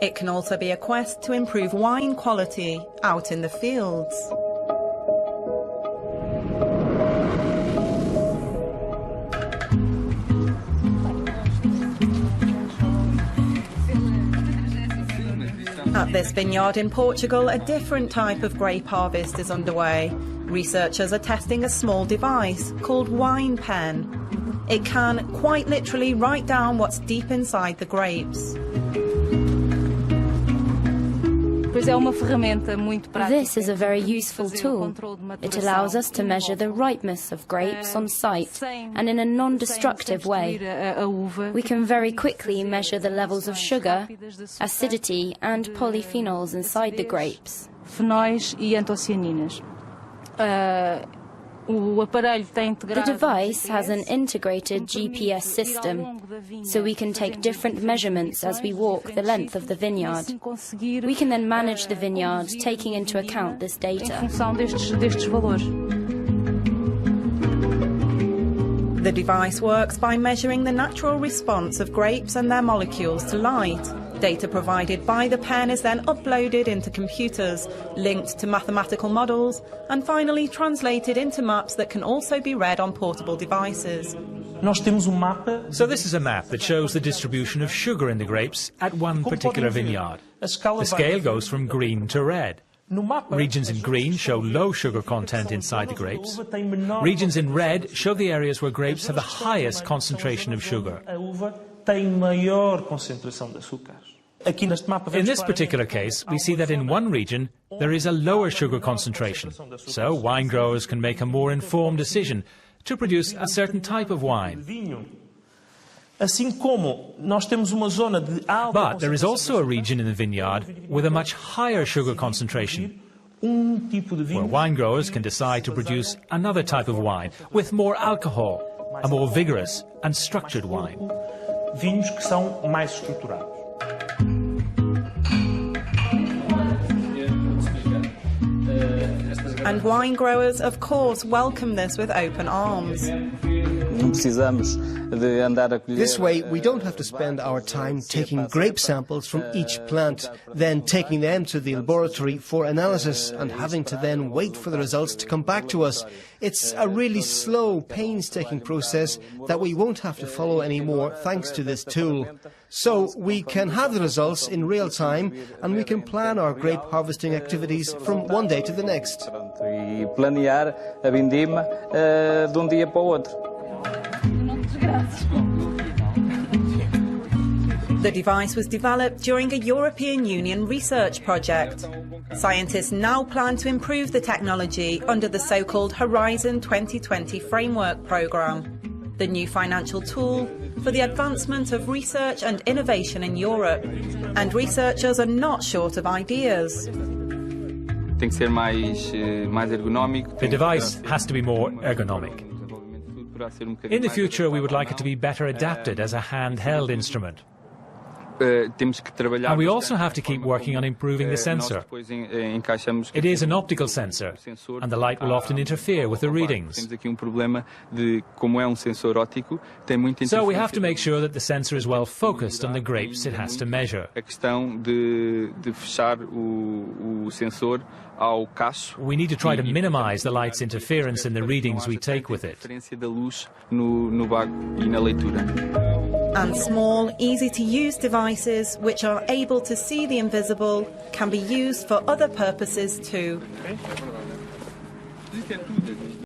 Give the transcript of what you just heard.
It can also be a quest to improve wine quality out in the fields. At this vineyard in Portugal, a different type of grape harvest is underway. Researchers are testing a small device called wine pen. It can, quite literally, write down what's deep inside the grapes. This is a very useful tool. It allows us to measure the ripeness of grapes on site, and in a non-destructive way. We can very quickly measure the levels of sugar, acidity and polyphenols inside the grapes. The device has an integrated GPS system, so we can take different measurements as we walk the length of the vineyard. We can then manage the vineyard, taking into account this data. The device works by measuring the natural response of grapes and their molecules to light. Data provided by the pen is then uploaded into computers, linked to mathematical models, and finally translated into maps that can also be read on portable devices. So this is a map that shows the distribution of sugar in the grapes at one particular vineyard. The scale goes from green to red. Regions in green show low sugar content inside the grapes. Regions in red show the areas where grapes have the highest concentration of sugar. In this particular case, we see that in one region there is a lower sugar concentration, so wine growers can make a more informed decision to produce a certain type of wine. But there is also a region in the vineyard with a much higher sugar concentration, where wine growers can decide to produce another type of wine with more alcohol, a more vigorous and structured wine. And wine growers, of course, welcome this with open arms. This way, we don't have to spend our time taking grape samples from each plant, then taking them to the laboratory for analysis and having to then wait for the results to come back to us. It's a really slow, painstaking process that we won't have to follow anymore thanks to this tool. So we can have the results in real time and we can plan our grape harvesting activities from one day to the next. The device was developed during a European Union research project. Scientists now plan to improve the technology under the so-called Horizon 2020 framework programme, the new financial tool for the advancement of research and innovation in Europe. And researchers are not short of ideas. The device has to be more ergonomic. In the future, we would like it to be better adapted as a handheld instrument. And we also have to keep working on improving the sensor. It is an optical sensor, and the light will often interfere with the readings. So we have to make sure that the sensor is well focused on the grapes it has to measure. We need to try to minimize the light's interference in the readings we take with it. And small, easy-to-use devices which are able to see the invisible can be used for other purposes too.